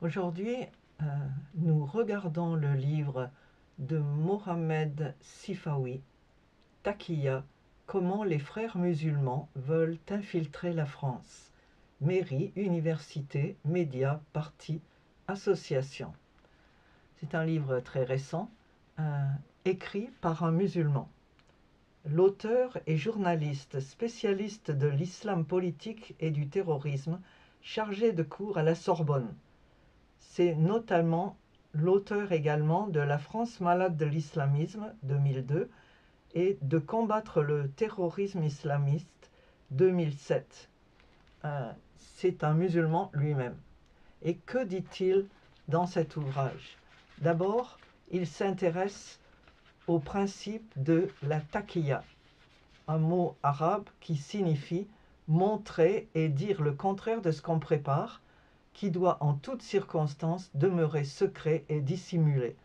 Aujourd'hui, euh, nous regardons le livre de Mohamed Sifawi, Taqiya, comment les frères musulmans veulent infiltrer la France. Mairie, université, médias, partis, associations. C'est un livre très récent, écrit par un musulman. L'auteur est journaliste, spécialiste de l'islam politique et du terrorisme, chargé de cours à la Sorbonne. C'est notamment l'auteur également de La France malade de l'islamisme 2002 et de Combattre le terrorisme islamiste 2007. C'est un musulman lui-même. Et que dit-il dans cet ouvrage? D'abord, il s'intéresse au principe de la taqiya, un mot arabe qui signifie montrer et dire le contraire de ce qu'on prépare, qui doit en toutes circonstances demeurer secret et dissimulé.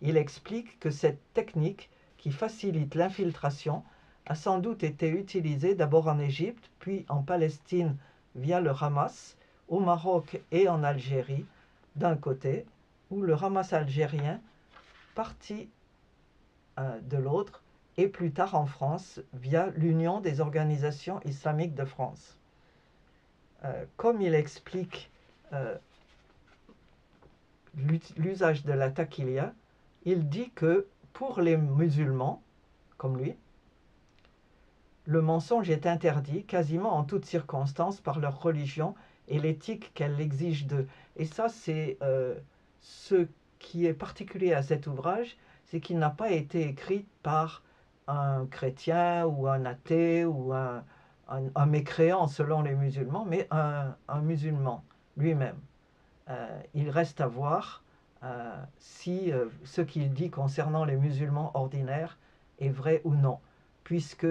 Il explique que cette technique, qui facilite l'infiltration, a sans doute été utilisée d'abord en Égypte, puis en Palestine via le Hamas, au Maroc et en Algérie, d'un côté, où le Hamas algérien partit de l'autre, et plus tard en France via l'Union des organisations islamiques de France. Comme il explique l'usage de la taqiya, il dit que pour les musulmans, comme lui, le mensonge est interdit quasiment en toutes circonstances par leur religion et l'éthique qu'elle exige d'eux. Et ça, c'est ce qui est particulier à cet ouvrage, c'est qu'il n'a pas été écrit par un chrétien ou un athée ou un mécréant selon les musulmans, mais un musulman lui-même. Il reste à voir si ce qu'il dit concernant les musulmans ordinaires est vrai ou non, puisque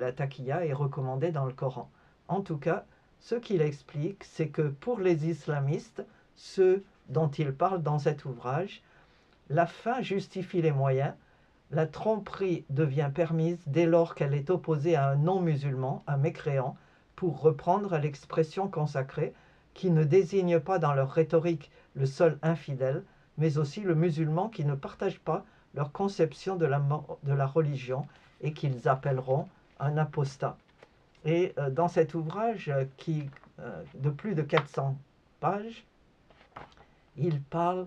la taqiya est recommandée dans le Coran. En tout cas, ce qu'il explique, c'est que pour les islamistes, ceux dont il parle dans cet ouvrage, la fin justifie les moyens, la tromperie devient permise dès lors qu'elle est opposée à un non-musulman, un mécréant, pour reprendre l'expression consacrée, qui ne désigne pas dans leur rhétorique le seul infidèle, mais aussi le musulman qui ne partage pas leur conception de la religion et qu'ils appelleront un apostat. Et dans cet ouvrage de plus de 400 pages, il parle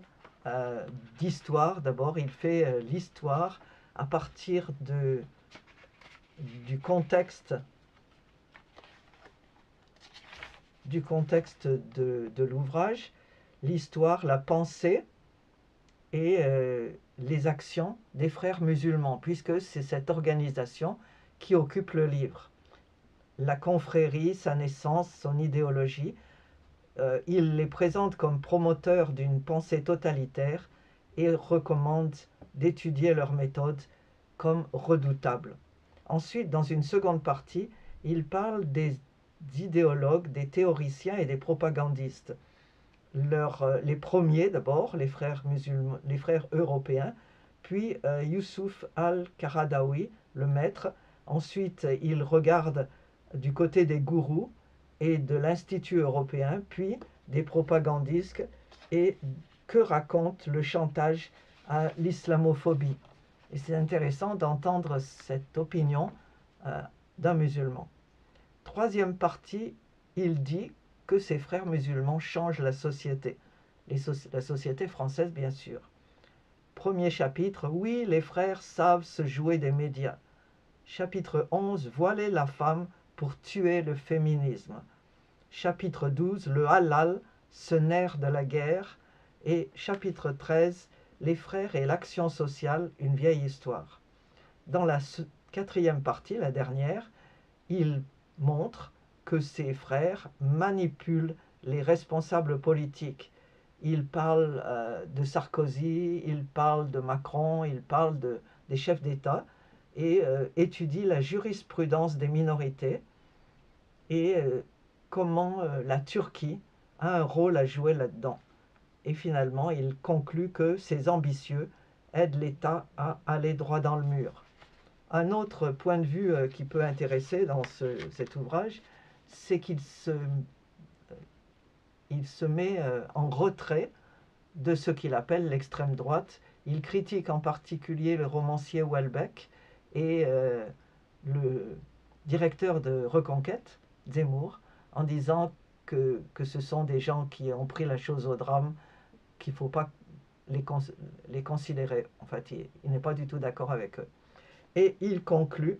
d'histoire. D'abord, il fait l'histoire à partir du contexte de l'ouvrage, l'histoire, la pensée et les actions des frères musulmans, puisque c'est cette organisation qui occupe le livre. La confrérie, sa naissance, son idéologie, il les présente comme promoteurs d'une pensée totalitaire et recommande d'étudier leur méthode comme redoutable. Ensuite, dans une seconde partie, il parle des idéologues, des théoriciens et des propagandistes. Les premiers d'abord, les frères musulmans, les frères européens, puis Youssouf al-Qaradawi, le maître. Ensuite, il regarde du côté des gourous et de l'Institut européen, puis des propagandistes, et que raconte le chantage à l'islamophobie. Et c'est intéressant d'entendre cette opinion d'un musulman. Troisième partie, il dit que ces frères musulmans changent la société. La société française, bien sûr. Premier chapitre, oui, les frères savent se jouer des médias. Chapitre 11, voiler la femme pour tuer le féminisme. Chapitre 12, le halal, ce nerf de la guerre. Et chapitre 13, les frères et l'action sociale, une vieille histoire. Dans la quatrième partie, la dernière, il montre que ces frères manipulent les responsables politiques. Il parle de Sarkozy, il parle de Macron, il parle des chefs d'État et étudie la jurisprudence des minorités et comment la Turquie a un rôle à jouer là-dedans. Et finalement, il conclut que ces ambitieux aident l'État à aller droit dans le mur. Un autre point de vue qui peut intéresser dans cet ouvrage, c'est qu'il se met en retrait de ce qu'il appelle l'extrême droite. Il critique en particulier le romancier Houellebecq et le directeur de Reconquête, Zemmour, en disant que ce sont des gens qui ont pris la chose au drame, qu'il ne faut pas les considérer. En fait, il n'est pas du tout d'accord avec eux. Et il conclut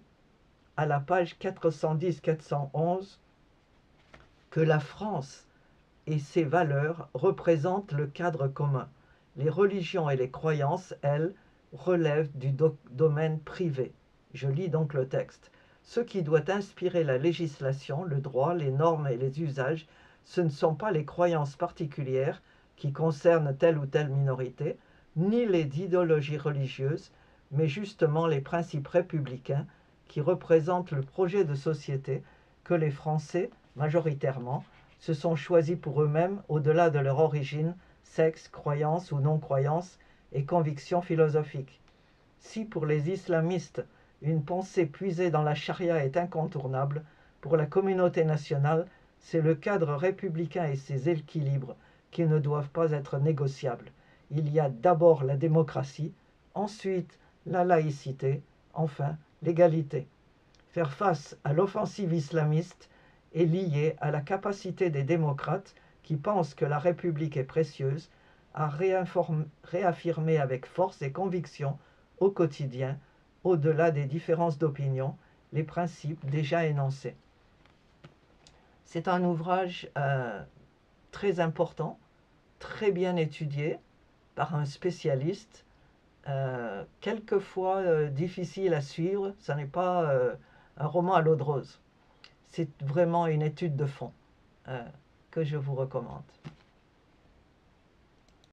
à la page 410-411 que la France et ses valeurs représentent le cadre commun. Les religions et les croyances, elles, relèvent du domaine privé. Je lis donc le texte. Ce qui doit inspirer la législation, le droit, les normes et les usages, ce ne sont pas les croyances particulières qui concernent telle ou telle minorité, ni les idéologies religieuses, mais justement les principes républicains qui représentent le projet de société que les Français, majoritairement, se sont choisis pour eux-mêmes au-delà de leur origine, sexe, croyance ou non-croyance et convictions philosophiques. Si pour les islamistes, une pensée puisée dans la charia est incontournable, pour la communauté nationale, c'est le cadre républicain et ses équilibres qui ne doivent pas être négociables. Il y a d'abord la démocratie, ensuite la laïcité, enfin l'égalité. Faire face à l'offensive islamiste est lié à la capacité des démocrates qui pensent que la République est précieuse à réaffirmer avec force et conviction au quotidien, au-delà des différences d'opinion, les principes déjà énoncés. C'est un ouvrage très important, très bien étudié par un spécialiste, quelquefois difficile à suivre. Ce n'est pas un roman à l'eau de rose. C'est vraiment une étude de fond que je vous recommande.